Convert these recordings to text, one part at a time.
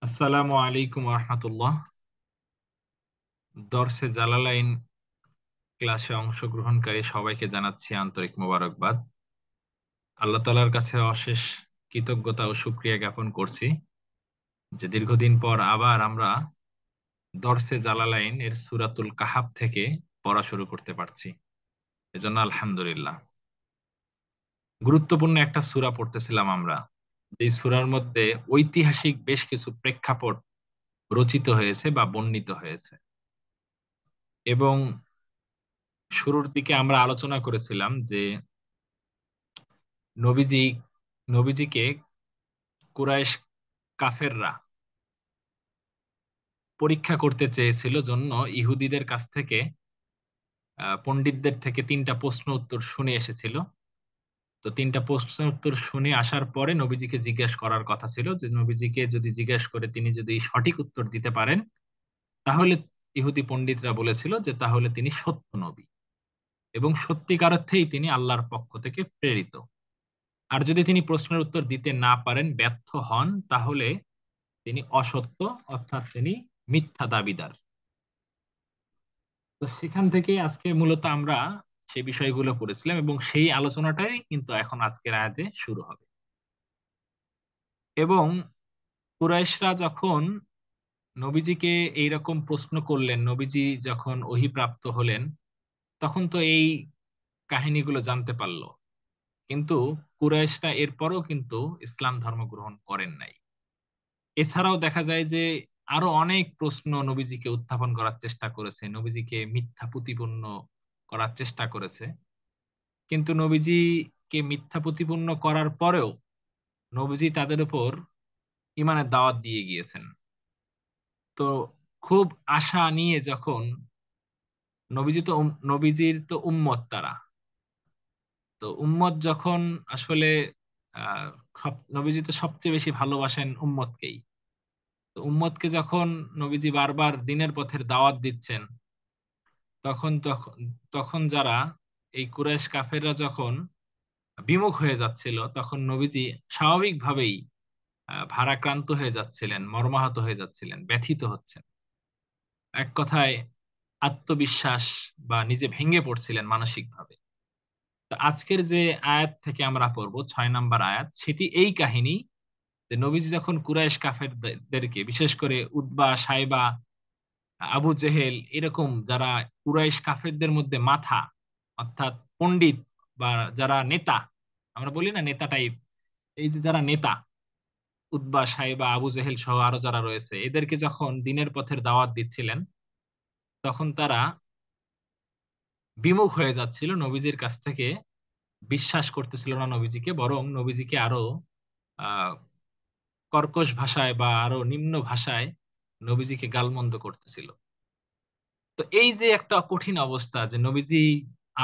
আসসালামু আলাইকুম রহমতুল্লাহ। দর্সে জালালাইন ক্লাসে অংশগ্রহণকারী সবাইকে জানাচ্ছি আন্তরিক মোবারকবাদ। আল্লাহ তাআলার কাছে অশেষ কৃতজ্ঞতা ও শুকরিয়া জ্ঞাপন করছি যে দীর্ঘদিন পর আবার আমরা দর্সে জালালাইন এর সূরাতুল কাহাফ থেকে পড়া শুরু করতে পারছি, এজন্য আলহামদুলিল্লাহ। গুরুত্বপূর্ণ একটা সূরা পড়তেছিলাম আমরা, এই সূরার মধ্যে ঐতিহাসিক বেশ কিছু প্রেক্ষাপট রচিত হয়েছে বা বর্ণিত হয়েছে। এবং শুরুর দিকে আমরা আলোচনা করেছিলাম যে নবীজি নবীজিকে কুরাইশ কাফেররা পরীক্ষা করতে চেয়েছিল জন্য ইহুদিদের কাছ থেকে পণ্ডিতদের থেকে তিনটা প্রশ্ন উত্তর শুনে এসেছিল। তো তিনটা প্রশ্ন উত্তর শুনে আসার পরে নবীজিকে জিজ্ঞেস করার কথা ছিল যে নবীজিকে যদি জিজ্ঞেস করে তিনি যদি সঠিক উত্তর দিতে পারেন তাহলে ইহুদি পণ্ডিতরা বলেছিল যে তাহলে তিনি সত্য নবী এবং সত্যিকার অর্থেই তিনি আল্লাহর পক্ষ থেকে প্রেরিত। আর যদি তিনি প্রশ্নের উত্তর দিতে না পারেন, ব্যর্থ হন, তাহলে তিনি অসত্য, অর্থাৎ তিনি মিথ্যা দাবিদার। তো সেখান থেকে আজকে মূলত আমরা সেই বিষয়গুলো পড়েছিলাম এবং সেই আলোচনাটাই কিন্তু এখন আজকের আয়াতে শুরু হবে। এবং কুরাইশরা যখন নবীজিকে এইরকম প্রশ্ন করলেন, নবীজি যখন ওহীপ্রাপ্ত হলেন, তখন তো এই কাহিনীগুলো জানতে পারলো, কিন্তু কুরাইশরা এরপরও কিন্তু ইসলাম ধর্ম গ্রহণ করেন নাই। এছাড়াও দেখা যায় যে আরো অনেক প্রশ্ন নবীজিকে উত্থাপন করার চেষ্টা করেছে, নবীজিকে মিথ্যা প্রতিপন্ন করার চেষ্টা করেছে। কিন্তু নবীজিকে মিথ্যা প্রতিপন্ন করার পরেও নবীজি তাদের উপর ইমানের দাওয়াত দিয়ে গিয়েছেন। তো খুব আশা নিয়ে যখন নবীজির তো উম্মত তারা, তো উম্মত যখন আসলে আহ নবীজি তো সবচেয়ে বেশি ভালোবাসেন উম্মতকেই। তো উম্মতকে যখন নবীজি বারবার দিনের পথের দাওয়াত দিচ্ছেন, তখন তখন তখন যারা এই কুরাইশ কাফেররা যখন বিমুখ হয়ে যাচ্ছিল, তখন নবীজি স্বাভাবিকভাবেই ভারাক্রান্ত হয়ে যাচ্ছিলেন, মর্মাহত হয়ে যাচ্ছিলেন, ব্যথিত হচ্ছেন। এক কথায় আত্মবিশ্বাস বা নিজে ভেঙে পড়ছিলেন মানসিকভাবে। তো আজকের যে আয়াত থেকে আমরা পড়বো, 6 নম্বর আয়াত, সেটি এই কাহিনী যে নবীজি যখন কুরাইশ কাফেরদেরকে, বিশেষ করে উতবা, সাইবা, আবু জেহেল, এরকম যারা কুরাইশ কাফেরদের মধ্যে মাথা, অর্থাৎ পণ্ডিত বা যারা নেতা, আমরা বলি না নেতা টাইপ, এই যে যারা নেতা, উতবা, সাইবা, আবু জেহেল সহ আরো যারা রয়েছে, এদেরকে যখন দিনের পথের দাওয়াত দিচ্ছিলেন, তখন তারা বিমুখ হয়ে যাচ্ছিল নবীজির কাছ থেকে, বিশ্বাস করতেছিল না নবীজিকে, বরং নবীজিকে আরো আহ কর্কশ ভাষায় বা আরো নিম্ন ভাষায় নবীজিকে গালমন্দ করতেছিল। তো এই যে একটা কঠিন অবস্থা যে নবীজি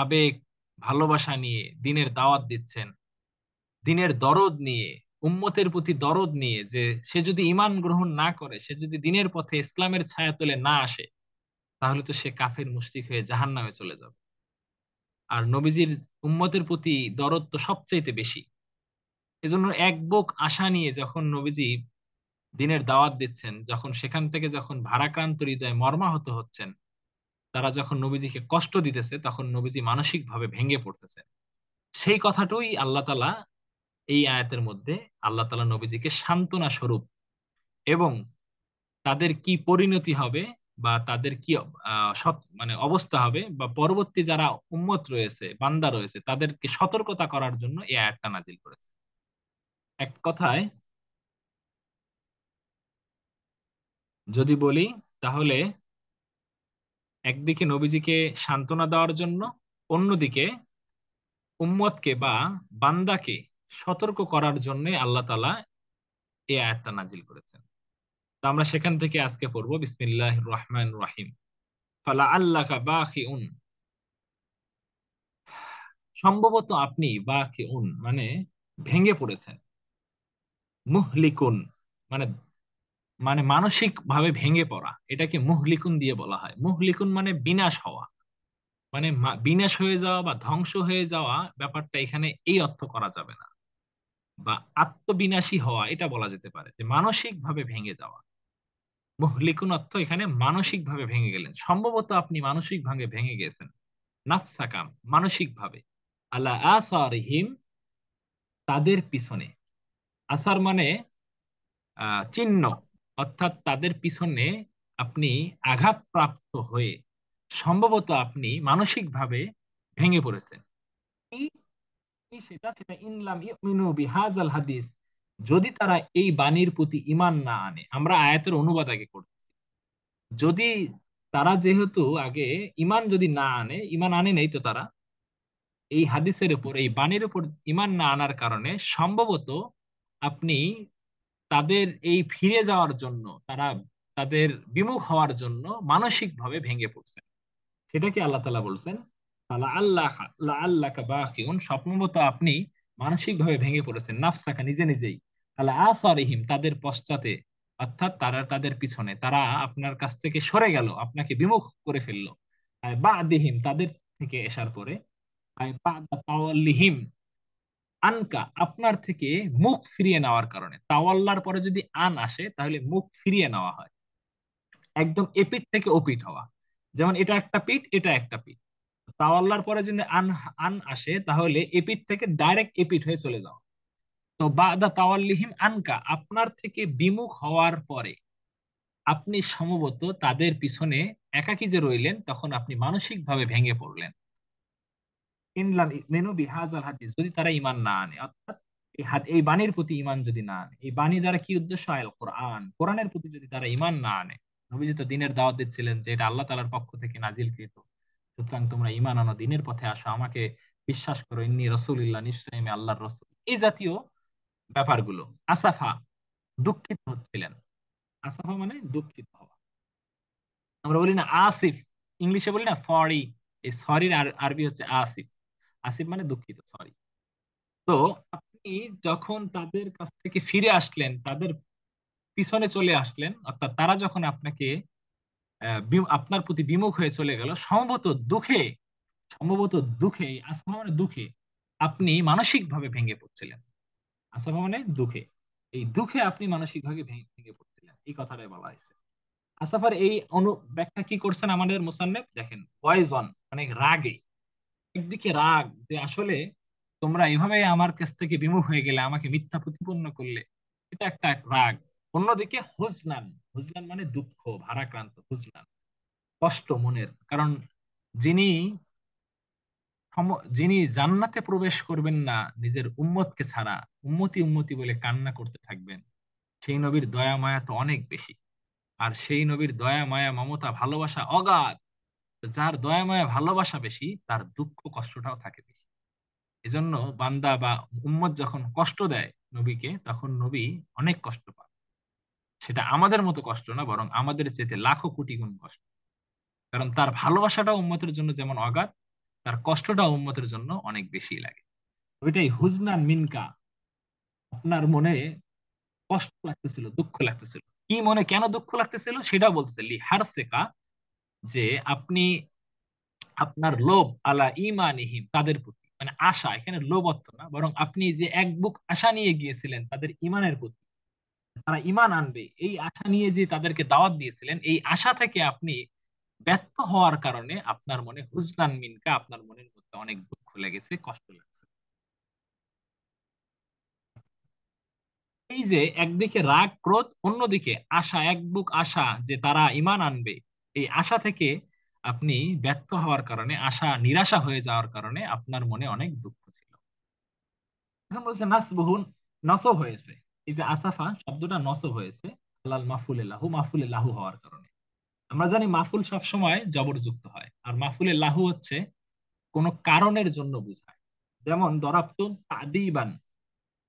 আবেগ, ভালোবাসা নিয়ে দিনের দাওয়াত দিচ্ছেন, দিনের দরদ নিয়ে, উম্মতের প্রতি দরদ নিয়ে, যে সে যদি ঈমান গ্রহণ না করে, সে যদি দিনের পথে ইসলামের ছায়াতলে না আসে, তাহলে তো সে কাফের মুশরিক হয়ে জাহান্নামে চলে যাবে। আর নবীজির উম্মতের প্রতি দরদ তো সবচাইতে বেশি। এজন্য এক বুক আশা নিয়ে যখন নবীজি দিনের দাওয়াত দিচ্ছেন, যখন সেখান থেকে যখন ভারাক্রান্ত হৃদয়ে মর্মাহত হচ্ছেন, তারা যখন নবীজিকে কষ্ট দিতেছে, তখন নবীজি মানসিক ভাবে ভেঙে পড়তেছে। সেই কথাটাই আল্লাহ তাআলা এই আয়াতের মধ্যে, আল্লাহ তাআলা নবীজিকে সান্ত্বনা স্বরূপ এবং তাদের কি পরিণতি হবে বা তাদের কি মানে অবস্থা হবে বা পরবর্তী যারা উম্মত রয়েছে, বান্দা রয়েছে, তাদেরকে সতর্কতা করার জন্য এই আয়াতটা নাজিল করেছে। এক কথায় যদি বলি, তাহলে একদিকে নবীজিকে সান্ত্বনা দেওয়ার জন্য, অন্যদিকে উম্মতকে বা বান্দাকে সতর্ক করার জন্য আল্লাহ তাআলা এই আয়াতটা নাজিল করেছেন। তো আমরা সেখান থেকে আজকে পড়বো, বিসমিল্লাহির রহমানির রহিম। ফালা আল্লাকা বাখিউন, সম্ভবত আপনি, বাখিউন মানে ভেঙে পড়েছেন, মুহলিকুন মানে মানে মানসিক ভাবে ভেঙে পড়া, এটাকে মুহলিকুন দিয়ে বলা হয়। মুহলিকুন মানে বিনাশ হওয়া, মানে বিনাশ হয়ে যাওয়া বা ধ্বংস হয়ে যাওয়া, ব্যাপারটা এখানে এই অর্থ করা যাবে না। বা আত্মবিনাশী হওয়া, এটা বলা যেতে পারে যে মানসিক ভাবে ভেঙে যাওয়া। মুহলিকুন অর্থ এখানে মানসিক ভাবে ভেঙে গেলেন, সম্ভবত আপনি মানসিক ভাবে ভেঙে গেছেন। নাফসাকাম মানসিক ভাবে, আলা আসারিহিম তাদের পিছনে। আসার মানে চিহ্ন, অর্থাৎ তাদের পিছনে আপনি আঘাতপ্রাপ্ত হয়ে সম্ভবত আপনি মানসিকভাবে ভেঙে পড়েছেন। কি কি সেটা সেটা ইনলাম ইউমিনু বিহাজাল হাদিস, যদি তারা এই বাণীর প্রতি ঈমান না আনে। আমরা আয়াতের অনুবাদ আগে করতেছি। যদি তারা যেহেতু আগে ঈমান যদি না আনে, ঈমান আনে নাই তো তারা, এই হাদিসের উপর এই বাণীর উপর ঈমান না আনার কারণে সম্ভবত আপনি তাদের এই ফিরে যাওয়ার জন্য, তারা তাদের বিমুখ হওয়ার জন্য মানসিক ভাবে ভেঙে পড়ছে। সেটা কি আল্লাহ তাআলা বলছেন, তাআলা আল্লাহ আল্লাহ বাকিউন, সম্ভবত আপনি মানসিক ভাবে ভেঙে পড়েছেন, নাফসাকা নিজে নিজেই, আলা আসারিহিম তাদের পশ্চাতে, অর্থাৎ তারা তাদের পিছনে, তারা আপনার কাছ থেকে সরে গেল, আপনাকে বিমুখ করে ফেললো। বাদিহিম তাদের থেকে আসার পরে, বাদা তাওয়াল্লিহিম আনকা আপনার থেকে মুখ ফিরিয়ে নেওয়ার কারণে। তাওয়াল্লার পরে যদি আন আসে তাহলে মুখ ফিরিয়ে নেওয়া হয়, একদম এপিঠ থেকে ওপিঠ হওয়া। যেমন এটা একটা পিঠ, এটা একটা পিঠ। তাওয়াল্লার পরে যদি আন আন আসে তাহলে এপিঠ থেকে ডাইরেক্ট এপিঠ হয়ে চলে যাও। তো বাদা তাওয়াল্লিহিম আনকা আপনার থেকে বিমুখ হওয়ার পরে আপনি সম্ভবত তাদের পিছনে একাকী যে রইলেন, তখন আপনি মানসিক ভাবে ভেঙে পড়লেন। ইনলাম ইউমিনু বিহাযাল হাদিস, যদি তারা ঈমান না আনে, অর্থাৎ এই বাণীর প্রতি ঈমান যদি না আনে। এই বাণী দ্বারা কি উদ্দেশ্য? আল কোরআন, কোরআনের প্রতি যদি তারা ঈমান না আনে। নবীজি তো দিনের দাওয়াত দিচ্ছিলেন যে এটা আল্লাহ তাআলার পক্ষ থেকে নাজিলকৃত, সুতরাং তোমরা ঈমান আনো, দিনের পথে আসো, আমাকে বিশ্বাস করো, ইন্নী রাসূলুল্লাহ, নিশ্চয়ই আমি আল্লাহর রাসূল, এই জাতীয় ব্যাপারগুলো। আসাফা দুঃখিত হচ্ছিলেন। আসাফা মানে দুঃখিত হওয়া। আমরা বলি না আসিফ, ইংলিশে বলি না সরি, এই সরির আরবি হচ্ছে আসিফ। আসিফ মানে দুঃখিত, সরি। তো আপনি যখন তাদের কাছ থেকে ফিরে আসলেন, তাদের পিছনে চলে আসলেন, অর্থাৎ তারা যখন আপনাকে আপনার প্রতি বিমুখ হয়ে চলে গেল, সম্ভবত দুঃখে, সম্ভবত দুঃখে, আসাফা মানে দুঃখে আপনি মানসিক ভাবে ভেঙে পড়ছিলেন। আসাফা মানে দুঃখে, এই দুঃখে আপনি মানসিক ভাবে ভেঙে ভেঙে পড়ছিলেন, এই কথাটাই বলা হয়েছে। আসাফার এই ব্যাখ্যা কি করছেন আমাদের মুসান্নেফ, দেখেন, পয়জন মানে রাগে, একদিকে রাগ যে আসলে তোমরা এভাবে আমার কাছ থেকে বিমুখ হয়ে গেলে, আমাকে মিথ্যা প্রতিপন্ন করলে, এটা একটা রাগ। অন্যদিকে হুজনান, হুজনান মানে দুঃখ, ভারাক্রান্ত, হুজনান কষ্ট মনের, কারণ যিনি যিনি জান্নাতে প্রবেশ করবেন না নিজের উম্মতকে ছাড়া, উম্মতি উম্মতি বলে কান্না করতে থাকবেন, সেই নবীর দয়া মায়া তো অনেক বেশি। আর সেই নবীর দয়া মায়া মমতা ভালোবাসা অগাধ। যার দয়া মায়া ভালোবাসা বেশি, তার দুঃখ কষ্টটাও থাকে বেশি। এজন্য বান্দা বা উম্মত যখন কষ্ট দেয় নবীকে, তখন নবী অনেক কষ্ট পায়। সেটা আমাদের মতো কষ্ট না, বরং আমাদের চেয়ে লাখো কোটি গুণ কষ্ট। কারণ তার ভালোবাসাটা উম্মতের জন্য যেমন অগাধ, তার কষ্টটা উম্মতের জন্য অনেক বেশি লাগে। ওইটাই হুজনান মিনকা, আপনার মনে কষ্ট লাগতেছিল, দুঃখ লাগতেছিল। কি মনে কেন দুঃখ লাগতেছিল সেটা বলতেছে, লি হারসেকা, যে আপনি আপনার লোভ, আলা ইমানিহিম তাদের প্রতি, মানে আশা, এখানে লোভ অর্থ না, বরং আপনি যে এক বুক আশা নিয়ে গিয়েছিলেন তাদের ইমানের প্রতি, তারা ইমান আনবে, এই আশা নিয়ে যে তাদেরকে দাওয়াত দিয়েছিলেন, এই আশা থেকে আপনি ব্যর্থ হওয়ার কারণে আপনার মনে হুজনান মিনকা, আপনার মনের মধ্যে অনেক দুঃখ লেগেছে, কষ্ট লাগছে। এই যে একদিকে রাগ ক্রোধ, অন্যদিকে আশা, এক বুক আশা যে তারা ইমান আনবে, এই আশা থেকে আপনি ব্যর্থ হওয়ার কারণে, আশা নিরাশা হয়ে যাওয়ার কারণে আপনার মনে অনেক দুঃখ ছিল। এখন বলছে নাসবুহুন, নসব হয়েছে। এই যে আসাফা শব্দটা নসব হয়েছে আলাল মাফুলে লাহু, মাফুলে লাহু হওয়ার কারণে। আমরা জানি মাফুল সব সময় জবরযুক্ত হয়, আর মাফুলে লাহু হচ্ছে কোনো কারণের জন্য বোঝায়। যেমন দরাবতু তাদিবান,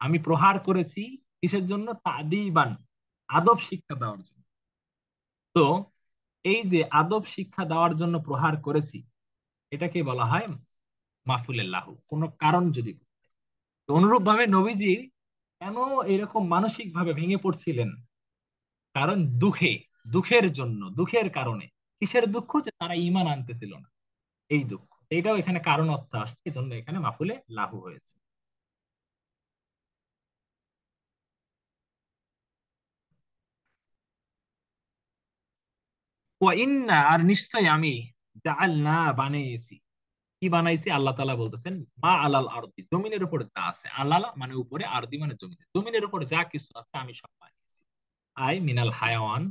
আমি প্রহার করেছি, কিসের জন্য? তাদিবান, আদব শিক্ষা দেওয়ার জন্য। তো এই যে আদব শিক্ষা দেওয়ার জন্য প্রহার করেছি, এটাকে বলা হয় মাফুলে লাহু, কোনো কারণ যদি। তো অনুরূপ ভাবে নবীজি কেন এরকম মানসিক ভাবে ভেঙে পড়ছিলেন? কারণ দুঃখে, দুঃখের জন্য, দুঃখের কারণে। কিসের দুঃখ? যে তারা ঈমান আনতেছিল না, এই দুঃখ। এইটাও এখানে কারণ অর্থ আসছে, এই জন্য এখানে মাফুলে লাহু হয়েছে। ইন্না, আর নিশ্চয় আমি, জাআলনা, বানিয়েছি। কি বানাইছি? আল্লাহ তাআলা বলতেছেন, মা আলাল আরদি, জমিনের উপর যা আছে, আলাল মানে উপরে, আরদি মানে জমিনে, জমিনের উপর যা কিছু আছে আমি সব বানিয়েছি। আই মিনাল হায়াওয়ান,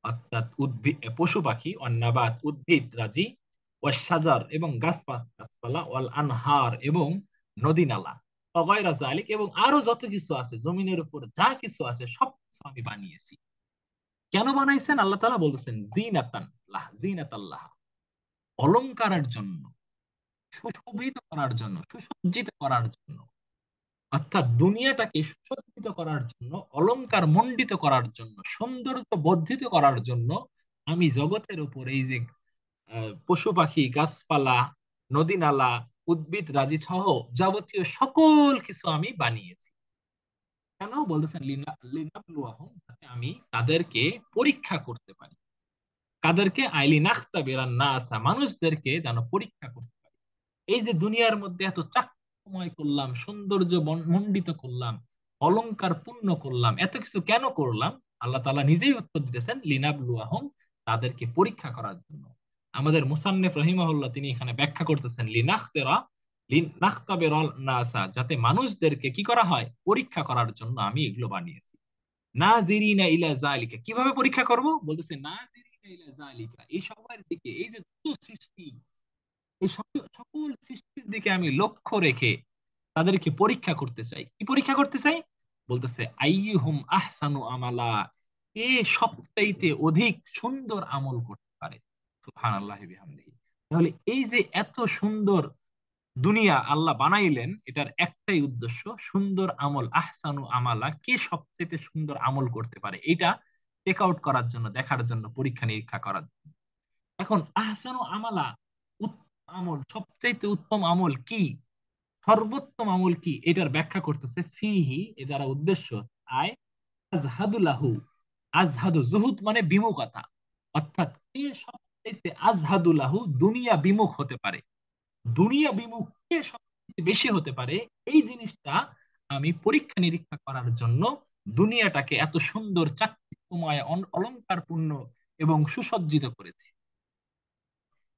অর্থাৎ উদ্ভিদ, পশু পাখি, অন্নাবাত উদ্ভিদ রাজি, ওয়াশ এবং গাছপালা, ওয়াল আনহার এবং নদী নালা, অগায়রা যালিক এবং আরো যত কিছু আছে জমিনের উপর যা কিছু আছে সব কিছু আমি বানিয়েছি। কেন বানাইছেন? আল্লাহ তাআলা বলতেছেন জিনাতাল্লাহ, অলংকারের জন্য, সুশোভিত করার জন্য, সুসজ্জিত করার জন্য, অর্থাৎ দুনিয়াটাকে সুসজ্জিত করার জন্য, অলংকার মণ্ডিত করার জন্য, সৌন্দর্য বর্ধিত করার জন্য আমি জগতের উপর এই যে পশু পাখি, গাছপালা, নদী নালা, উদ্ভিদ রাজি সহ যাবতীয় সকল কিছু আমি বানিয়েছি। কেন বলতেছেন? লিনাবলুয়াহুম, যাতে আমি তাদেরকে পরীক্ষা করতে পারি। কাদেরকে? আইলি নাখতা বেরান না আসা, মানুষদেরকে যেন পরীক্ষা করতে পারি। এই যে দুনিয়ার মধ্যে এত চাকময় করলাম, সৌন্দর্য মণ্ডিত করলাম, অলংকার পূর্ণ করলাম, এত কিছু কেন করলাম? আল্লাহ তাআলা নিজেই উত্তর দিতেছেন, লিনাবলুয়াহুম, তাদেরকে পরীক্ষা করার জন্য। আমাদের মুসান্নিফ রহিমাহুল্লাহ তিনি এখানে ব্যাখ্যা করতেছেন, লিনাখতাবিরান নাসা, যাতে মানুষদেরকে কি করা হয়? পরীক্ষা করার জন্য আমি এগুলো বানিয়েছি। নাজিরিনা ইলা যালিকা, কিভাবে পরীক্ষা করব? বলতেছে নাজিরিনা ইলা যালিকা, এই সবার দিকে, এই যে যত সৃষ্টি, এই সকল সৃষ্টির দিকে আমি লক্ষ্য রেখে তাদেরকে পরীক্ষা করতে চাই। কি পরীক্ষা করতে চাই? বলতেছে আইয়ুহুম আহসানু আমালা, কে সবচাইতে অধিক সুন্দর আমল করতে পারে। সুবহানাল্লাহি বিহামদিহি। তাহলে এই যে এত সুন্দর দুনিয়া আল্লাহ বানাইলেন, এটার একটাই উদ্দেশ্য, সুন্দর আমল, আহসানু আমালা, কে সবচেয়ে সুন্দর আমল করতে পারে এটা চেক আউট করার জন্য, দেখার জন্য, পরীক্ষা নিরীক্ষা করার জন্য। এখন আহসানু আমালা, উত্তম আমল, সবচাইতে উত্তম আমল কি, সর্বোত্তম আমল কি, এটার ব্যাখ্যা করতেছে ফিহি, এ দ্বারা উদ্দেশ্য আয় আজহাদু লাহু, আজহাদু জুহুদ মানে বিমুখতা, অর্থাৎ কে সবচাইতে আজহাদু লাহু, দুনিয়া বিমুখ হতে পারে, দুনিয়া বিমুখ কে সবচেয়ে বেশি হতে পারে, এই জিনিসটা আমি পরীক্ষা নিরীক্ষা করার জন্য দুনিয়াটাকে এত সুন্দর, চাকচিক্যময়, অলংকারপূর্ণ এবং সুসজ্জিত করেছি।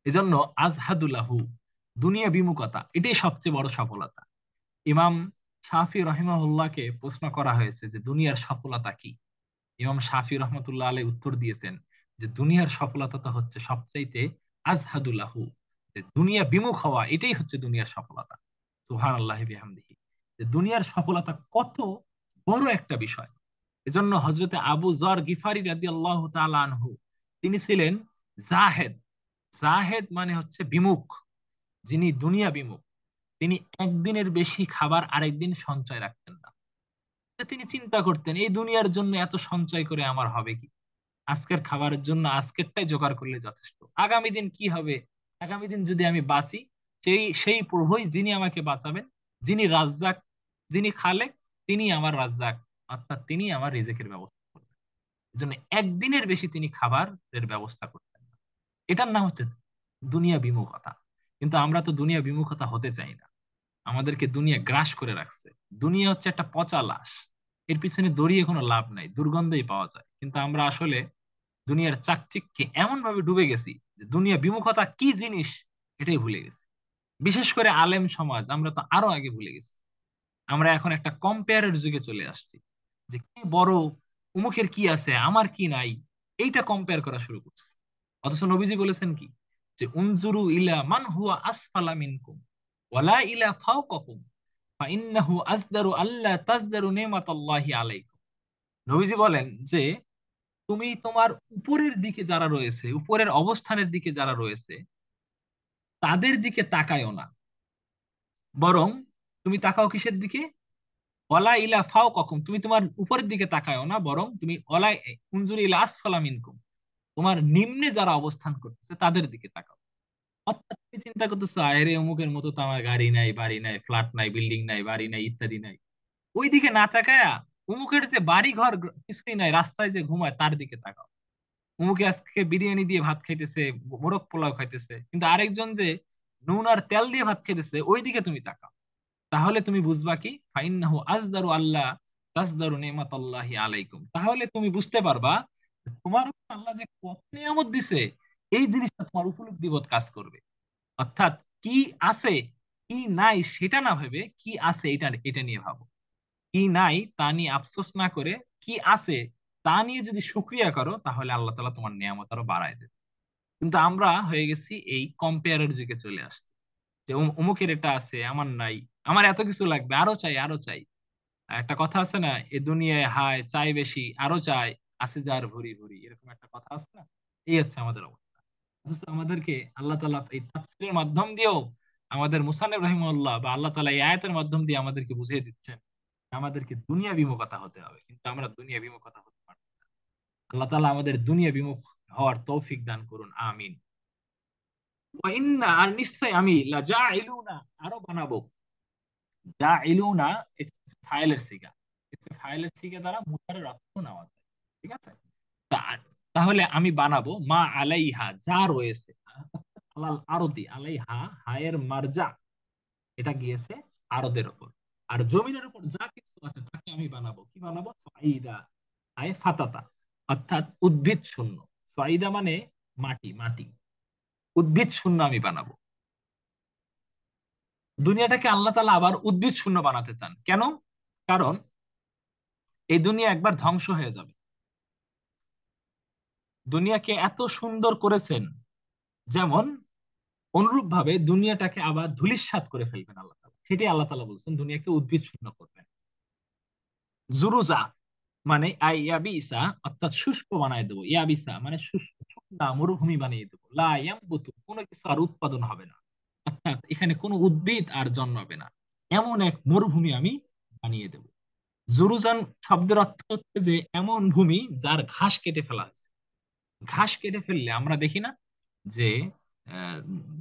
এজন্য আজহাদুল্লাহু, দুনিয়া বিমুখতা, এটাই সবচেয়ে বড় সফলতা। ইমাম শাফি রহিমাহুল্লাহকে প্রশ্ন করা হয়েছে যে দুনিয়ার সফলতা কি? ইমাম শাফি রহমতুল্লাহ আলাই উত্তর দিয়েছেন যে দুনিয়ার সফলতা তো হচ্ছে সবচাইতে আজহাদুল্লাহু, যে দুনিয়া বিমুখ হওয়া, এটাই হচ্ছে দুনিয়ার সফলতা। সুবহানাল্লাহি বিহামদিহি। যে দুনিয়ার সফলতা কত বড় একটা বিষয়। এজন্য হযরতে আবু যর গিফারি রাদিয়াল্লাহু তাআলা আনহু, তিনি ছিলেন জাহেদ। জাহেদ মানে হচ্ছে বিমুখ, যিনি দুনিয়া বিমুখ। তিনি একদিনের বেশি খাবার আরেকদিন সঞ্চয় রাখতেন না। তো তিনি চিন্তা করতেন, এই দুনিয়ার জন্য এত সঞ্চয় করে আমার হবে কি? আজকের খাবারের জন্য আজকেরটাই জোগাড় করলে যথেষ্ট। আগামী দিন কি হবে? আগামী দিন যদি আমি বাঁচি, সেই সেই প্রভুই যিনি আমাকে বাঁচাবেন, যিনি রাজ্জাক, যিনি খালেক, তিনি আমার রাজ্জাক, অর্থাৎ তিনি আমার রিজিকের ব্যবস্থা করবেন। এজন্য একদিনের বেশি তিনি খাবারের ব্যবস্থা করতেন না। এটার নাম হচ্ছে দুনিয়া বিমুখতা। কিন্তু আমরা তো দুনিয়া বিমুখতা হতে চাই না। আমাদেরকে দুনিয়া গ্রাস করে রাখছে। দুনিয়া হচ্ছে একটা পচা লাশ, এর পিছনে দড়িয়ে কোনো লাভ নাই, দুর্গন্ধই পাওয়া যায়। কিন্তু আমরা আসলে দুনিয়ার চাকচিক্যে এমন ভাবে ডুবে গেছি যে দুনিয়া বিমুখতা কি জিনিস এটাই ভুলে গেছি। বিশেষ করে আলেম সমাজ আমরা তো আরো আগে ভুলে গেছি। আমরা এখন একটা কম্পেয়ারের যুগে চলে আসছি, যে কি বড়, উমুকের কি আছে আমার কি নাই, এইটা কম্পেয়ার করা শুরু করছে। অথচ নবীজি বলেছেন কি, যে উনজুরু ইলা মান হুয়া আসফালা মিনকুম ওয়ালা ইলা ফাওকাকুম ফাইন্নাহু আজদারু আল্লা তাজদারু নিমাতাল্লাহি আলাইকুম। নবীজি বলেন যে তুমি তোমার উপরের দিকে যারা রয়েছে, উপরের অবস্থানের দিকে যারা রয়েছে, তাদের দিকে তাকায়ও না, বরং তুমি তাকাও কিসের দিকে? ওয়ালা ইলা ফাও কখন, তুমি তোমার উপরের দিকে তাকায়ও না, বরং তুমি ওয়ালা উনজুরি ইলা আসফালা মিনকুম, তোমার নিম্নে যারা অবস্থান করতেছে তাদের দিকে তাকাও। অর্থাৎ তুমি চিন্তা করতেছো, আরে অমুকের মতো তো আমার গাড়ি নাই, বাড়ি নাই, ফ্ল্যাট নাই, বিল্ডিং নাই, বাড়ি নাই, ইত্যাদি নাই, ওই দিকে না তাকায়া অমুকের যে বাড়ি ঘর কিছুই নাই, রাস্তায় যে ঘুমায় তার দিকে তাকাও। অমুকে আজকে বিরিয়ানি দিয়ে ভাত খাইতেছে, মোরগ পোলাও খাইতেছে, কিন্তু আরেকজন যে নুন আর তেল দিয়ে ভাত খাইতেছে, ওই দিকে তুমি তাকাও। তাহলে তুমি বুঝবা কি, ফাইন্নাহু আজদারু আল্লাহ তাজদারু নিমাতাল্লাহি আলাইকুম, তাহলে তুমি বুঝতে পারবা যে তোমার উপর আল্লাহ যে কত নিয়ামত দিছে, এই জিনিসটা তোমার উপলব্ধি বোধ কাজ করবে। অর্থাৎ কি আছে, কি নাই সেটা না ভেবে কি আছে এটা এটা নিয়ে ভাবো। কি নাই তা নিয়ে আফসোস না করে কি আছে তা নিয়ে যদি শুকরিয়া করো, তাহলে আল্লাহ তাআলা তোমার নিয়ামত আরো বাড়ায় দেবে। কিন্তু আমরা হয়ে গেছি এই কম্পেয়ারের যুগে চলে আসছে, যে অমুকের এটা আছে আমার নাই, আমার এত কিছু লাগবে, আরো চাই আরো চাই। একটা কথা আছে না, এ দুনিয়ায় হায় চাই বেশি আরো চাই, আছে যার ভুরি ভুরি, এরকম একটা কথা আছে না। এই হচ্ছে আমাদের অবস্থা। অথচ আমাদেরকে আল্লাহ তাআলা এই তাফসীরের মাধ্যম দিয়েও, আমাদের মুসান্নিফ রাহিমাহুল্লাহ বা আল্লাহ তাআলা এই আয়াতের মাধ্যম দিয়ে আমাদেরকে বুঝিয়ে দিচ্ছেন যে আমাদেরকে দুনিয়া বিমুখতা হতে হবে, কিন্তু আমরা দুনিয়া বিমুখতা হতে পারি না। আল্লাহ তাআলা আমাদের দুনিয়া বিমুখ হওয়ার তৌফিক দান করুন, আমিন। ওয়া ইন্না, আর নিশ্চয় আমি, লা জাইলুনা, আরো বানাবো। জাইলুনা ফাইলের সিগা, ফাইলের সিগা দ্বারা মুতারের অর্থ নেওয়া যায়। ঠিক আছে? তাহলে আমি বানাবো মা আলাইহা, যা রয়েছে, আলাল আরদি, আলাইহা হায়ের মারজা, এটা গিয়েছে আরদের উপর, আর জমিনের উপর যা কিছু আছে তাকে আমি বানাবো। কি বানাবো? সাইদা, আয় ফাতাতা, অর্থাৎ উদ্ভিদ শূন্য। সাইদা মানে মাটি, মাটি, উদ্ভিদ শূন্য আমি বানাবো। দুনিয়াটাকে আল্লাহ তাআলা আবার উদ্ভিদ শূন্য বানাতে চান কেন? কারণ এই দুনিয়া একবার ধ্বংস হয়ে যাবে। দুনিয়াকে এত সুন্দর করেছেন, যেমন অনুরূপ ভাবে দুনিয়াটাকে আবার ধূলিসাৎ করে ফেলবেন আল্লাহ তাআলা। সেটাই আল্লাহ তাআলা বলছেন, দুনিয়াকে উদ্ভিদ শূন্য করবেন। জুরুজা মানে ইয়াবিসা, অর্থাৎ শুষ্ক বানায় দেবো। ইয়াবিসা মানে শুষ্ক, শুকনা মরুভূমি বানিয়ে দেবো। লা ইয়ামবুতু, কোনো কিছু আর উৎপাদন হবে না, অর্থাৎ এখানে কোনো উদ্ভিদ আর জন্মাবে না, এমন এক মরুভূমি আমি বানিয়ে দেব। জুরুজান শব্দের অর্থ হচ্ছে যে এমন ভূমি যার ঘাস কেটে ফেলা হয়েছে। ঘাস কেটে ফেললে আমরা দেখি না যে আহ,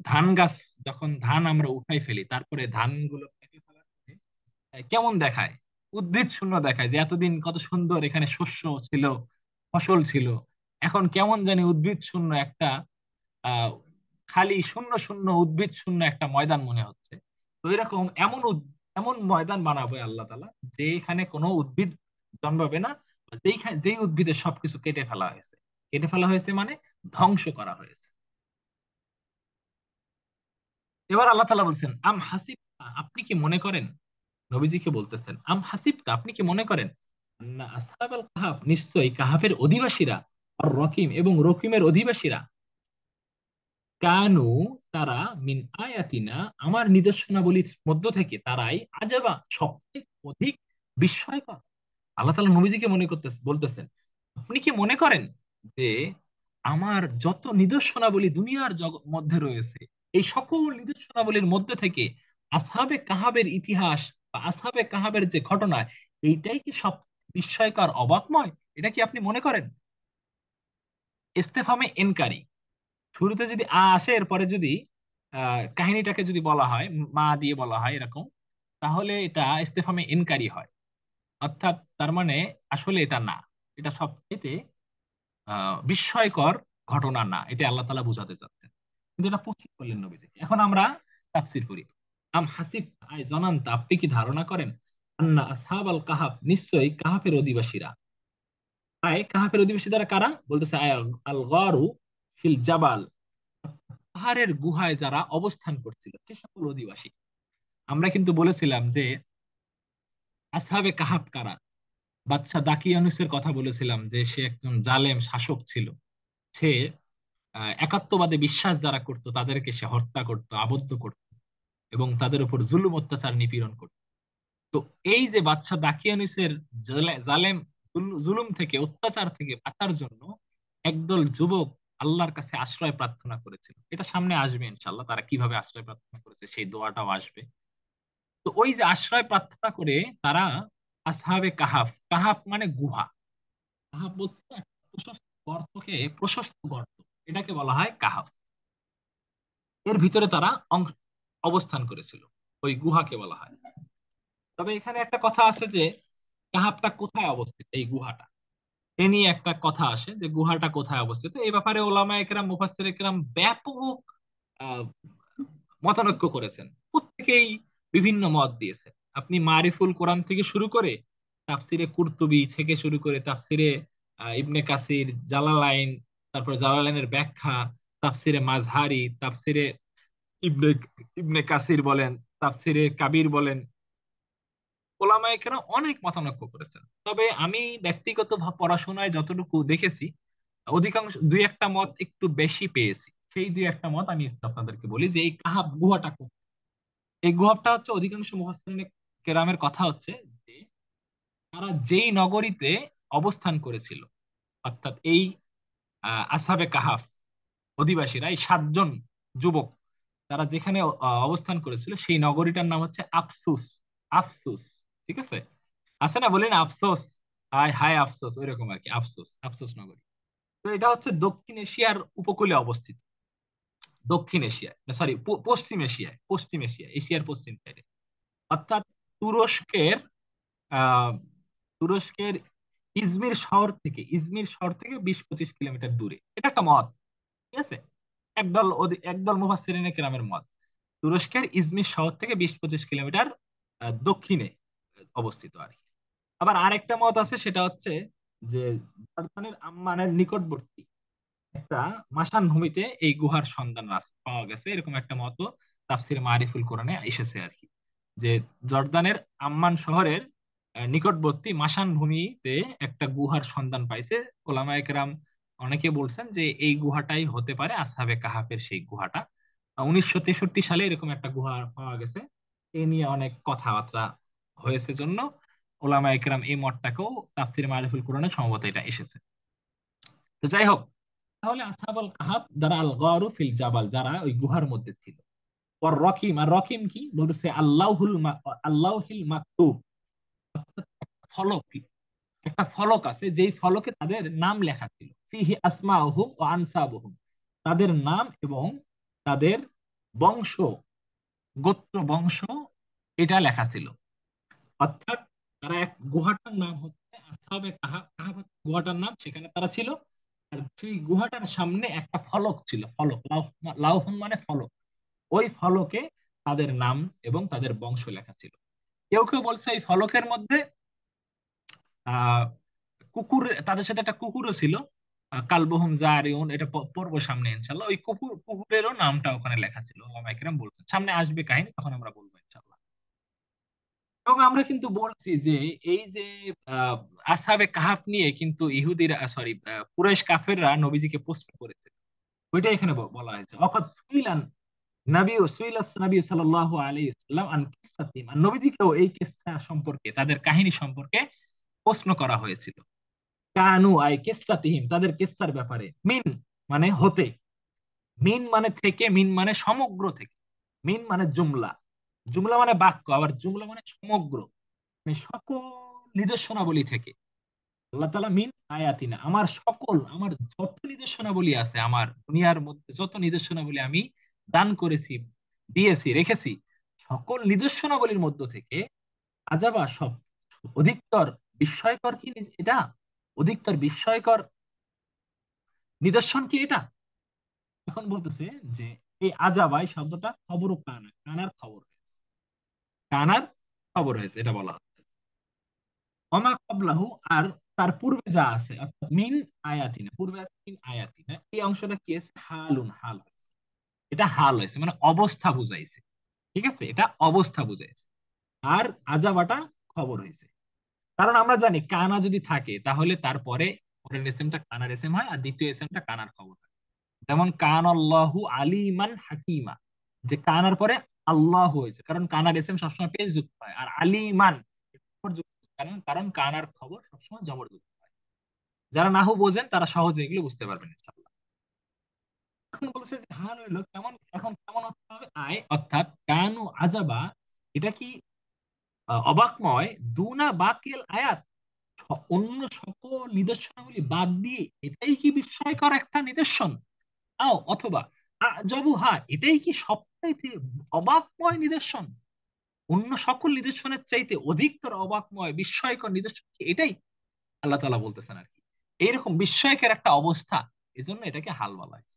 ধান গাছ, যখন ধান আমরা উঠাই ফেলি তারপরে ধানগুলো কেটে ফেলার পরে কেমন দেখায়? উদ্ভিদ শূন্য দেখায়, যে এতদিন কত সুন্দর এখানে শস্য ছিল, ফসল ছিল, এখন কেমন জানি উদ্ভিদ শূন্য একটা, আহ খালি শূন্য শূন্য উদ্ভিদ শূন্য একটা ময়দান মনে হচ্ছে। তো এরকম এমন এমন ময়দান বানাবে আল্লাহ তাআলা, যে এখানে কোনো উদ্ভিদ জন্মাবে না। যেই উদ্ভিদের সবকিছু কেটে ফেলা হয়েছে, কেটে ফেলা হয়েছে মানে ধ্বংস করা হয়েছে। এবার আল্লাহ তাআলা বলছেন, আম হাসিব, আপনি কি মনে করেন, নবীজিকে বলতেছেন, আম হাসিবতা, আপনি কি মনে করেন, না আসহাবাল কাহাফ, নিশ্চয়ই কাহাফের অধিবাসীরা, আর রকিম এবং রকিমের অধিবাসীরা, কানু, তারা, মিন আয়াতিনা, আমার নিদর্শনাবলীর মধ্য থেকে তারাই, আজাবা, সবচেয়ে অধিক বিস্ময়কর। আল্লাহ তাআলা নবীজিকে মনে বলতেছেন, আপনি কি মনে করেন যে আমার যত নিদর্শনাবলী দুনিয়ার মধ্যে রয়েছে, এই সকল নিদর্শনাবলীর মধ্যে থেকে আসহাবে কাহাবের ইতিহাস বা আসহাবে কাহাবের যে ঘটনা, এইটাই কি সব বিস্ময়কর, অবাকময়? এটা কি আপনি মনে করেন? ইস্তেফামে এনকারি, শুরুতে যদি আসে, এরপরে যদি কাহিনীটাকে যদি বলা হয়, মা দিয়ে বলা হয় এরকম, তাহলে এটা ইস্তেফামে ইনকারি হয়। অর্থাৎ তার মানে আসলে এটা না, এটা সবচেয়ে বিস্ময়কর ঘটনা না, এটা আল্লাহ তাআলা বুঝাতে চাচ্ছেন। কিন্তু এটা প্রস্তুত করলেন নবীজিকে। এখন আমরা তাফসীর করি। আম হাসিব, আয় জনান্ত, আপনি কি ধারণা করেন, আন্না আসহাবাল কাহাফ, নিশ্চয়ই কাহাফের অধিবাসীরা, আয় কাহাফের অধিবাসী দ্বারা কারা বলতেছে, আয় আল আল গারু ফিল জাবাল, পাহাড়ের গুহায় যারা অবস্থান করছিল সে সকল অধিবাসী। আমরা কিন্তু বলেছিলাম যে আসহাবে কাহাফ কারা, বাদশা দাকিয়ানুসের কথা বলেছিলাম, যে সে একজন জালেম শাসক ছিল। সে একাত্মবাদে বিশ্বাস যারা করত তাদেরকে সে হত্যা করত, আবদ্ধ করত, এবং তাদের উপর জুলুম অত্যাচার নিপীড়ন করত। তো এই যে বাদশা দাকিয়ানুসের জালেম জুলুম থেকে, অত্যাচার থেকে বাঁচার জন্য একদল যুবক আল্লাহর কাছে আশ্রয় প্রার্থনা করেছিল। এটা সামনে আসবে ইনশাআল্লাহ, তারা কিভাবে আশ্রয় প্রার্থনা করেছে সেই দোয়াটাও আসবে। তো ওই যে আশ্রয় প্রার্থনা করে তারা আসহাবে কাহাফ, কাহাফ মানে গুহা, কাহাফ বলতে একটা প্রশস্ত গর্তকে, প্রশস্ত গর্ত, এটাকে বলা হয় কাহাফ। এর ভিতরে তারা অবস্থান করেছিল, ওই গুহাকে বলা হয়। তবে এখানে একটা কথা আছে যে কাহাফটা কোথায় অবস্থিত, এই গুহাটা, এ নিয়ে একটা কথা আসে যে গুহাটা কোথায় অবস্থিত। এই ব্যাপারে ওলামায়ে কেরাম, মুফাসসিরে কেরাম ব্যাপক আহ, মতানৈক্য করেছেন, প্রত্যেকেই বিভিন্ন মত দিয়েছেন। আপনি মারিফুল কোরআন থেকে শুরু করে, তাফসিরে কুরতুবী থেকে শুরু করে, তাফসিরে ইবনে কাসির, জালালাইন, তারপরে জালালাইনের ব্যাখ্যা, তাফসিরে মাযহারি, তাফসিরে ইবনে ইবনে কাসির বলেন, তাফসিরে কাবির বলেন, ওলামায়ে কেরাম অনেক মতানৈক্য করেছেন। তবে আমি ব্যক্তিগত পড়াশোনায় যতটুকু দেখেছি, অধিকাংশ দুই একটা মত একটু বেশি পেয়েছি। সেই দুই একটা মত আমি একটু আপনাদেরকে বলি যে এই কাহাব গুহাটা কোথায়। এই গুহাটা হচ্ছে অধিকাংশ মুফাসসিরিনে কেরামের কথা হচ্ছে যে তারা যেই নগরীতে অবস্থান করেছিল, অর্থাৎ এই আসহাবে কাহাফ অধিবাসীরা, এই 7 জন যুবক, তারা যেখানে অবস্থান করেছিল সেই নগরীটার নাম হচ্ছে আফসুস। আফসুস, ঠিক আছে? আছে না, বলি না আফসোস, হায় হায় আফসোস, ওইরকম আর কি, আফসোস, আফসোস নগরী। তো এটা হচ্ছে দক্ষিণ এশিয়ার উপকূলে অবস্থিত। দক্ষিণ এশিয়ায়, সরি, পশ্চিম এশিয়ায়, পশ্চিম এশিয়া, এশিয়ার পশ্চিম সাইডে। অর্থাৎ তুরস্কের আহ তুরস্কের ইজমির শহর থেকে 20-25 কিলোমিটার দূরে। এটা একটা মত, ঠিক আছে? একদল মুফাসসিরিনে কেরামের মত তুরস্কের ইজমির শহর থেকে 20-25 কিলোমিটার দক্ষিণে অবস্থিত আর কি। আবার আরেকটা মত আছে, সেটা হচ্ছে যে জর্দানের আম্মানের নিকটবর্তী একটা মাসান ভূমিতে এই গুহার সন্ধান পাওয়া গেছে, এরকম একটা মত তাফসির মারিফুল কোরআনে এসেছে আর কি। যে জর্দানের আম্মান শহরের নিকটবর্তী মাসান ভূমিতে একটা গুহার সন্ধান পাইছে। ওলামায়ে কেরাম অনেকে বলছেন যে এই গুহাটাই হতে পারে আসহাবে কাহাফের সেই গুহাটা। 1963 সালে এরকম একটা গুহা পাওয়া গেছে। এ নিয়ে অনেক কথাবার্তা হয়েছে জন্য ওলামায়ে কেরাম এই মতটাকেও তাফসির মারিফুল কোরআনে সম্ভবত এটা এসেছে। তো যাই হোক, তাহলে আসহাবুল কাহাফ যারা আল গারু ফিল জাবাল, যারা ওই গুহার মধ্যে ছিল। আর রকিম, আর রকিম কি বলতেছে? আল্লাহুল মাকতুব, ফলক, একটা ফলক আছে যেই ফলকে তাদের নাম লেখা ছিল, ফিহি আসমাউহুম ওয়া আনসাবুহুম, তাদের নাম এবং তাদের বংশ, গোত্র বংশ, এটা লেখা ছিল। অর্থাৎ তারা এক গুহাটার নাম হচ্ছে আসহাবে কাহাফ, কাহাফ হচ্ছে গুহাটার নাম, সেখানে তারা ছিল। আর সেই গুহাটার সামনে একটা ফলক ছিল, ফলক, লাউহুন মানে ফলক। ওই ফলকে তাদের নাম এবং তাদের বংশ লেখা ছিল। কেউ কেউ বলছে এই ফলকের মধ্যে আহ কুকুর, তাদের সাথে একটা কুকুরও ছিল, কালবহুম জারিউন, এটা পড়বো সামনে ইনশাল্লাহ। ওই কুকুরেরও নামটা ওখানে লেখা ছিল, ওলামায়ে কেরাম বলছেন। সামনে আসবে কাহিনী, তখন আমরা বলবো ইনশাল্লাহ। এবং আমরা কিন্তু বলছি যে এই যে আহ আসহাবে কাহাফ নিয়ে কিন্তু ইহুদিরা, সরি, কুরাইশ কাফেররা নবীজিকে প্রশ্ন করেছে। ওইটা এখানে বলা হয়েছে, অকাদ সুইলান নবী সাল্লাল্লাহু আলাইহি ওয়াসাল্লাম আন কিসসাতিহিম, আর নবীজিকেও এই কিসসা সম্পর্কে, তাদের কাহিনী সম্পর্কে প্রশ্ন করা হয়েছিল। কানু আই কিসসাতিহিম, তাদের কিসসার ব্যাপারে। মিন মানে হতে, মিন মানে থেকে, মিন মানে সমগ্র থেকে, মিন মানে জুমলা, জুমলা মানে বাক্য, আবার জুমলা মানে সমগ্র, মানে সকল নিদর্শনাবলী থেকে। আল্লাহ তাআলা মিন আয়াতিনা, আমার যত নিদর্শনাবলী আছে, আমার দুনিয়ার মধ্যে যত নিদর্শনাবলী আমি দান করেছি, দিয়েছি, রেখেছি, সকল নিদর্শনাবলীর মধ্য থেকে আজাবা, সব অধিকতর বিস্ময়কর কি এটা, অধিকতর বিস্ময়কর নিদর্শন কি এটা? এখন বলতেছে যে এই আজাবা, এই শব্দটা খবর, কানার খবর হয়েছে, কানার খবর হয়েছে, এটা বলা হচ্ছে। অমা কবলাহু, আর তার পূর্বে যা আছে, অর্থাৎ মিন আয়াতিনা, পূর্বে আছে মিন আয়াতিনা, এই অংশটা কি আছে? হালুন, হাল হয়েছে। এটা হাল হয়েছে মানে অবস্থা বুঝাইছে, ঠিক আছে? এটা অবস্থা বুঝাইছে। আর আজাবাটা খবর হয়েছে। কারণ আমরা জানি কানা যদি থাকে তাহলে তারপরে পরের এসএমটা কানার এসএম হয়, আর দ্বিতীয় এসএমটা কানার খবর হয়। যেমন কান আল্লাহু আলিমান হাকিমা, যে কানার পরে আল্লাহ হয়েছে, কারণ কানার এসএম সবসময় পেশ যুক্ত হয়। আর আলিমান জবর যুক্ত হয়, কারণ কারণ কানার খবর সবসময় জবর যুক্ত হয়। যারা নাহু বোঝেন তারা সহজে এগুলো বুঝতে পারবেন ইনশাআল্লাহ। এখন বলছে যে হাল হইলো কেমন, এখন কেমন হতে হবে? আয়, অর্থাৎ কানু আজাবা, এটা কি অবাকময়, দুনা বাকিল আয়াত, অন্য সকল নিদর্শনাবলী বাদ দিয়ে এটাই কি বিস্ময়কর একটা নিদর্শন? অথবা জবুহা, এটাই কি সবচাইতে অবাকময় নিদর্শন? অন্য সকল নিদর্শনের চাইতে অধিকতর অবাকময় বিস্ময়কর নিদর্শন কি এটাই? আল্লাহ তাআলা বলতেছেন আর কি, এইরকম বিস্ময়কের একটা অবস্থা, এজন্য এটাকে হাল বলা হয়েছে।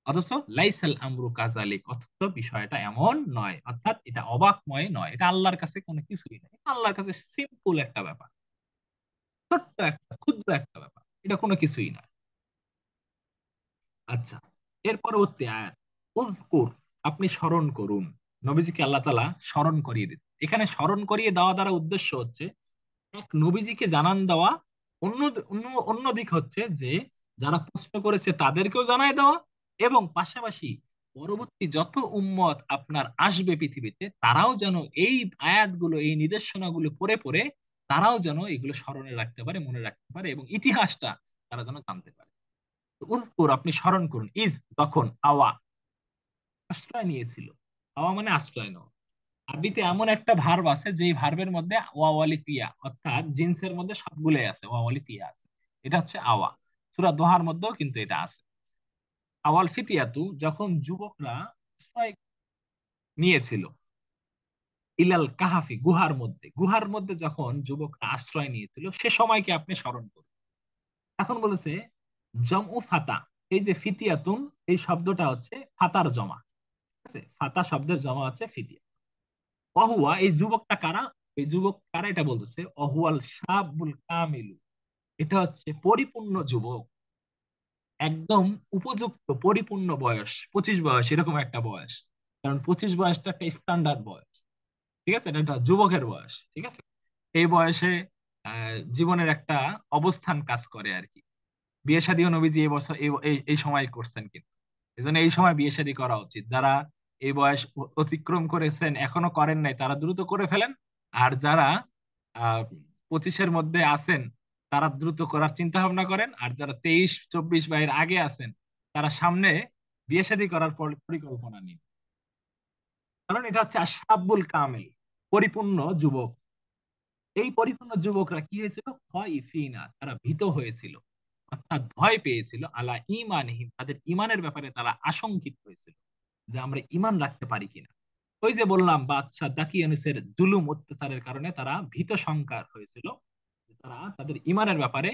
অথচ লাইসাল আমরু কাজালিক, অথচ বিষয়টা এমন নয়, অর্থাৎ এটা অবাকময় নয়, এটা আল্লাহর কাছে কোনো কিছুই নয়, এটা আল্লাহর কাছে সিম্পল একটা ব্যাপার, ছোট্ট একটা ক্ষুদ্র একটা ব্যাপার, এটা কোনো কিছুই না। আচ্ছা, এর পরবর্তী আয়াত, উযকুর, আপনি স্মরণ করুন। নবীজিকে আল্লাহ তাআলা স্মরণ করিয়ে দিন। এখানে স্মরণ করিয়ে দেওয়া দ্বারা উদ্দেশ্য হচ্ছে এক নবীজিকে জানান দেওয়া, অন্য অন্য অন্য দিক হচ্ছে যে যারা প্রশ্ন করেছে তাদেরকেও জানায় দেওয়া, এবং পাশাপাশি পরবর্তী যত উম্মত আপনার আসবে পৃথিবীতে তারাও যেন এই আয়াতগুলো, এই নির্দেশনাগুলো পড়ে পড়ে তারাও যেন এগুলো স্মরণে রাখতে পারে, মনে রাখতে পারে, এবং ইতিহাসটা তারা যেন জানতে পারে। তো উযকুর, আপনি স্মরণ করুন, ইজ, তখন, আওয়া, আশ্রয় নিয়েছিল। আওয়া মানে আশ্রয় নেওয়া। আরবিতে এমন একটা ভার্ব আছে যেই ভার্বের মধ্যে ওয়াওয়ালি ফিয়া, অর্থাৎ জিন্সের মধ্যে সবগুলোই আছে, ওয়াওয়ালি ফিয়া আছে। এটা হচ্ছে আওয়া। সূরা দোহার মধ্যেও কিন্তু এটা আছে। আওয়াল ফিতিয়াতু, যখন যুবকরা আশ্রয় নিয়েছিল, ইলাল কাহাফি, গুহার মধ্যে, গুহার মধ্যে যখন যুবকরা আশ্রয় নিয়েছিল সে সময়কে আপনি স্মরণ করুন। এখন বলেছে জমউ ফাতা, এই যে ফিতিয়াতুন, এই শব্দটা হচ্ছে ফাতার জমা। ঠিক আছে, ফাতা শব্দের জমা হচ্ছে ফিতিয়া। অহুয়া, এই যুবকটা কারা? এই যুবক কারা এটা বলতেছে, অহুয়াল শাবুল কামিলু, এটা হচ্ছে পরিপূর্ণ যুবক, একদম উপযুক্ত পরিপূর্ণ বয়স, 25 বয়স এরকম একটা বয়স। কারণ 25 বয়সটা একটা স্ট্যান্ডার্ড বয়স। ঠিক আছে, এটা একটা যুবকের বয়স। ঠিক আছে, এই বয়সে জীবনের একটা অবস্থান কাজ করে আর কি। বিয়ে শাদীও নবীজি এই বছর এই এই এই সময় করছেন কিন্তু। এই জন্য এই সময় বিয়ে শাদী করা উচিত। যারা এই বয়স অতিক্রম করেছেন এখনো করেন নাই তারা দ্রুত করে ফেলেন। আর যারা 25-এর মধ্যে আছেন তারা দ্রুত করার চিন্তা ভাবনা করেন। আর যারা 23, 24 বা এর আগে আছেন তারা সামনে বিয়ে শাদী করার পরিকল্পনা নিন। কারণ এটা হচ্ছে আশরাফুল কামেল, পরিপূর্ণ যুবক। এই পরিপূর্ণ যুবকরা কি হয়েছিল, খায়ফিনা, তারা ভীত হয়েছিল, অর্থাৎ ভয় পেয়েছিল, আলা ঈমানিহিম, তাদের ঈমানের ব্যাপারে তারা আশঙ্কিত হয়েছিল যে আমরা ঈমান রাখতে পারি কিনা। ওই যে বললাম বাদশাহ দাকিয়ানুসের জুলুম অত্যাচারের কারণে তারা ভীত শঙ্কার হয়েছিল, যে তারা তাদের ঈমানের ব্যাপারে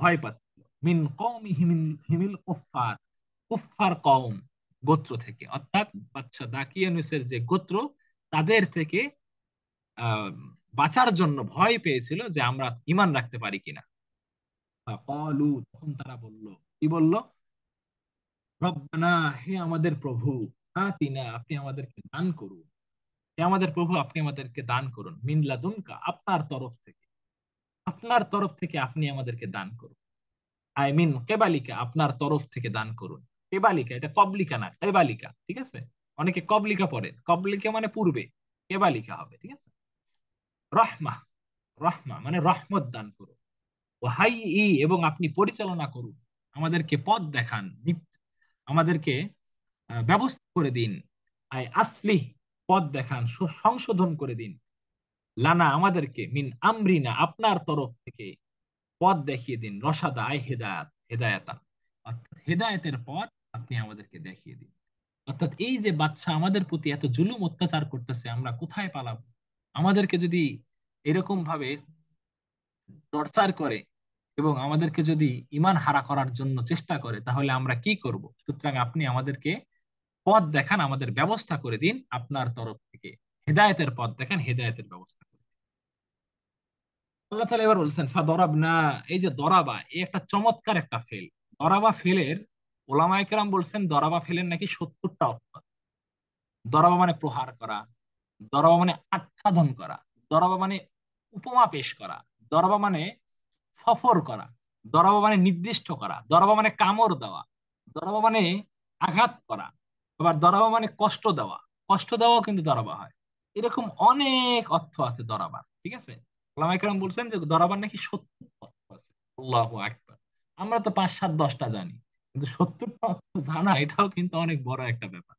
ভয় পাচ্ছিল। মিন কওমিহিম হিমিল কুফফার, কুফফার কওম গোত্র থেকে, অর্থাৎ বাদশাহ দাকিয়ানুসের যে গোত্র তাদের থেকে আহ বাঁচার জন্য ভয় পেয়েছিল যে আমরা ঈমান রাখতে পারি কিনা। ক্বালু, তখন তারা বলল, কি বলল, রব্বানা, হে আমাদের প্রভু, আতিনা, আপনি আমাদেরকে দান করুন, হে আমাদের প্রভু আপনি আমাদেরকে দান করুন, মিন লাদুনকা, আপনার তরফ থেকে, আপনার তরফ থেকে আপনি আমাদেরকে দান করুন। আই মিন কেবালিকা, আপনার তরফ থেকে দান করুন। কেবালিকা, এটা কবলিকা না, কেবালিকা। ঠিক আছে, অনেকে কবলিকা পড়ে, কবলিকা মানে পূর্বে, কেবালিকা হবে। ঠিক আছে, রহমা, রহমা মানে রহমত দান করুন। ও হাই ই, এবং আপনি পরিচালনা করুন, আমাদেরকে পথ দেখান, আমাদেরকে ব্যবস্থা করে দিন। আই আসলিহ, পথ দেখান, সংশোধন করে দিন। লানা, আমাদেরকে, মিন আমরিনা, আপনার তরফ থেকে পথ দেখিয়ে দিন। রসাদা, আই হেদায়াত, হেদায়াতান, অর্থাৎ হেদায়েতের পথ আপনি আমাদেরকে দেখিয়ে দিন। অর্থাৎ এই যে বাদশা আমাদের প্রতি এত জুলুম অত্যাচার করতেছে, আমরা কোথায় পালাবো? আমাদেরকে যদি এরকম ভাবে টর্চার করে এবং আমাদেরকে যদি ঈমান হারা করার জন্য চেষ্টা করে তাহলে আমরা কি করব? সুতরাং আপনি আমাদেরকে পথ দেখান, আমাদের ব্যবস্থা করে দিন আপনার তরফ থেকে, হেদায়েতের পথ দেখান, হেদায়েতের ব্যবস্থা করে দিন। আল্লাহ তাআলা এবার বলছেন ফাদরাবনা, এই যে দরাবা, এই একটা চমৎকার একটা ফেল। দরাবা ফেলের ওলামায়ে কেরাম বলছেন দরাবা ফেলের নাকি 70টা অর্থ। দরাবা মানে প্রহার করা, দরাবা মানে আচ্ছাদন করা, দরাবা মানে উপমা পেশ করা, দরাবা মানে সফর করা, দরাবা মানে নির্দিষ্ট করা, দরাবা মানে কামড় দেওয়া, দরাবা মানে আঘাত করা, আবার দরাবা মানে কষ্ট দেওয়া, কষ্ট দেওয়াও কিন্তু দরাবা হয়। এরকম অনেক অর্থ আছে দরাবার। ঠিক আছে, ওলামায়ে কেরাম বলছেন যে দরাবার নাকি 70 অর্থ আছে। আল্লাহু আকবার। আমরা তো 5, 7, 10টা জানি, কিন্তু 70টা অর্থ জানা এটাও কিন্তু অনেক বড় একটা ব্যাপার।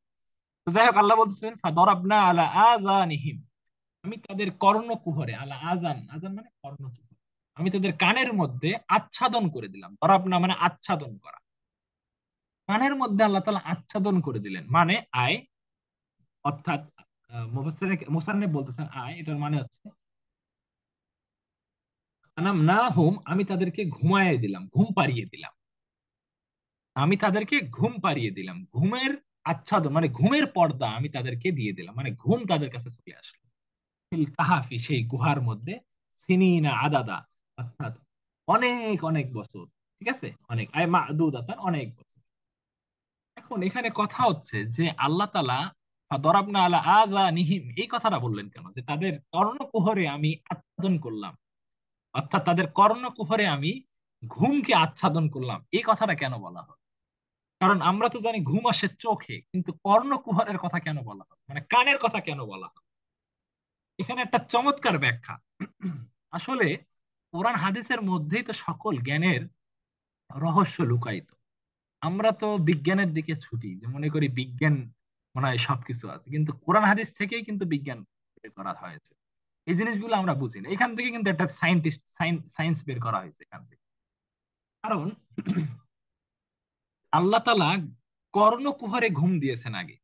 তো যাই হোক, আল্লাহ বলছেন ফাদরাবনা আলা আযানিহিম, আমি তাদের কর্ণকুহরে, আলা আজান, আজান মানে কর্ণকুহর, আমি তাদের কানের মধ্যে আচ্ছাদন করে দিলাম। দরাবনা মানে আচ্ছাদন করা, কানের মধ্যে আল্লাহ তাআলা আচ্ছাদন করে দিলেন, মানে আয়, অর্থাৎ মুসান্নিফ বলতেছেন আয়, এটার মানে হচ্ছে আনাম না হুম, আমি তাদেরকে ঘুমায় দিলাম, ঘুম পাড়িয়ে দিলাম, আমি তাদেরকে ঘুম পাড়িয়ে দিলাম, ঘুমের আচ্ছাদন মানে ঘুমের পর্দা আমি তাদেরকে দিয়ে দিলাম, মানে ঘুম তাদের কাছে চলে আসলো। ফিল কাহাফি, সেই গুহার মধ্যে, সিনিনা আদাদা, অর্থাৎ অনেক অনেক বছর। ঠিক আছে, অনেক আয় মাদুদাতান, অনেক বছর। এখন এখানে কথা হচ্ছে যে আল্লাহ তাআলা দরাবনা আলা আযানিহিম এই কথাটা বললেন কেন, যে তাদের কর্ণকুহরে আমি আচ্ছাদন করলাম, অর্থাৎ তাদের কর্ণকুহরে আমি ঘুমকে আচ্ছাদন করলাম, এই কথাটা কেন বলা হয়? কারণ আমরা তো জানি ঘুম আসে চোখে, কিন্তু কর্ণকুহরের কথা কেন বলা হয়, মানে কানের কথা কেন বলা হয়? এখানে একটা চমৎকার ব্যাখ্যা। আসলে কোরআন হাদিসের মধ্যেই তো সকল জ্ঞানের রহস্য লুকায়িত। আমরা তো বিজ্ঞানের দিকে ছুটি, যে মনে করি বিজ্ঞান মনে হয় সবকিছু আছে, কিন্তু কোরআন হাদিস থেকেই কিন্তু বিজ্ঞান বের করা হয়েছে। এই জিনিসগুলো আমরা বুঝি না, এখান থেকে কিন্তু একটা সায়েন্স বের করা হয়েছে এখান থেকে। কারণ আল্লাহ তাআলা কর্ণকুহরে ঘুম দিয়েছেন আগে।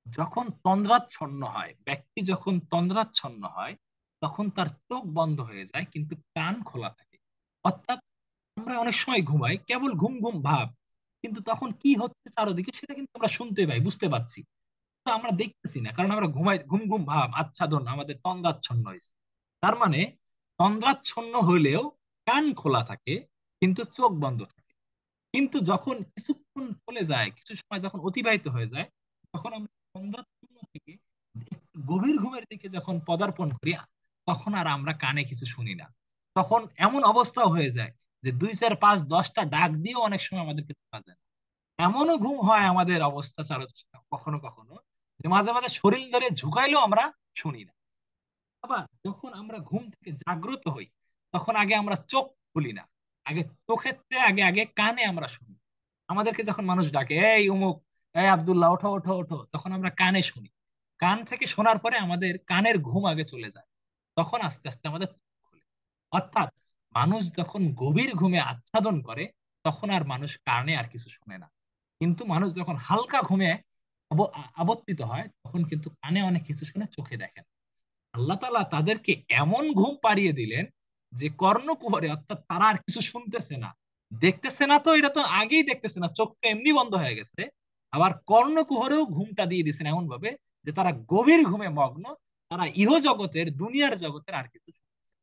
যখন তন্দ্রাচ্ছন্ন হয় ব্যক্তি, যখন তন্দ্রাচ্ছন্ন হয়, তখন তার চোখ বন্ধ হয়ে যায় কিন্তু কান খোলা থাকে। অর্থাৎ আমরা অনেক সময় ঘুমাই কেবল ঘুম ঘুম ভাব, কিন্তু তখন কি হচ্ছে চারদিকে সেটা কিন্তু আমরা শুনতে পাই, বুঝতে পারছি, তো আমরা দেখতেছি না, কারণ আমরা ঘুমাই, ঘুম ঘুম ভাব আচ্ছাদন আমাদের তন্দ্রাচ্ছন্ন হয়েছে। তার মানে তন্দ্রাচ্ছন্ন হইলেও কান খোলা থাকে কিন্তু চোখ বন্ধ থাকে। কিন্তু যখন কিছুক্ষণ চলে যায়, কিছু সময় যখন অতিবাহিত হয়ে যায়, তখন আমরা সন্ধ্যাচ্ছন্ন থেকে একটু গভীর ঘুমের দিকে যখন পদার্পণ করি, তখন আর আমরা কানে কিছু শুনি না। তখন এমন অবস্থাও হয়ে যায় যে 2 4 5 10টা ডাক দিয়েও অনেক সময় আমাদেরকে শোনা যায় না। এমনও ঘুম হয় আমাদের অবস্থা কখনো কখনো, যে মাঝে মাঝে শরীর ধরে ঝুঁকাইলেও আমরা শুনি না। আবার যখন আমরা ঘুম থেকে জাগ্রত হই, তখন আগে আমরা চোখ খুলি না, আগে চোখের চেয়ে আগে আগে কানে আমরা শুনি। আমাদেরকে যখন মানুষ ডাকে, এই অমুক, এই আব্দুল্লাহ, ওঠো ওঠো ওঠো, তখন আমরা কানে শুনি। কান থেকে শোনার পরে আমাদের কানের ঘুম আগে চলে যায়, তখন আস্তে আস্তে আমাদের চোখ খুলে। অর্থাৎ মানুষ যখন গভীর ঘুমে আচ্ছাদন করে, তখন আর মানুষ কানে আর কিছু শুনে না। কিন্তু মানুষ যখন হালকা ঘুমে আবর্তিত হয়, তখন কিন্তু কানে অনেক কিছু শুনে, চোখে দেখেন। আল্লাহ তাআলা তাদেরকে এমন ঘুম পাড়িয়ে দিলেন যে কর্ণকুহরে, অর্থাৎ তারা আর কিছু শুনতেছে না, দেখতেছে না, তো এটা তো আগেই দেখতেছে না, চোখ তো এমনি বন্ধ হয়ে গেছে। আবার কর্ণকুহরেও ঘুমটা দিয়ে দিয়েছেন এমন ভাবে যে তারা গভীর ঘুমে মগ্ন, তারা ইহজগতের দুনিয়ার জগতের আর কিছু শুনছে না।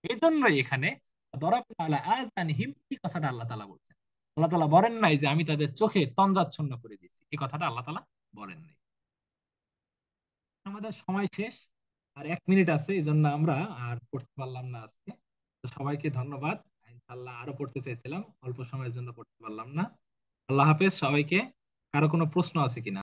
এই জন্যই এখানে দরাবনা আলা আযানিহিম এই কথাটা আল্লাহ তাআলা বলছেন। আল্লাহ তাআলা বলেন নাই যে আমি তাদের চোখে তন্দ্রাচ্ছন্ন করে দিয়েছি, এই কথাটা আল্লাহ তাআলা বলেন নাই। আমাদের সময় শেষ, আর 1 মিনিট আছে, এই জন্য আমরা আর পড়তে পারলাম না আজকে। তো সবাইকে ধন্যবাদ। ইনশাআল্লাহ আরো পড়তে চাইছিলাম, অল্প সময়ের জন্য পড়তে পারলাম না। আল্লাহ হাফেজ সবাইকে। কারো কোনো প্রশ্ন আছে কিনা?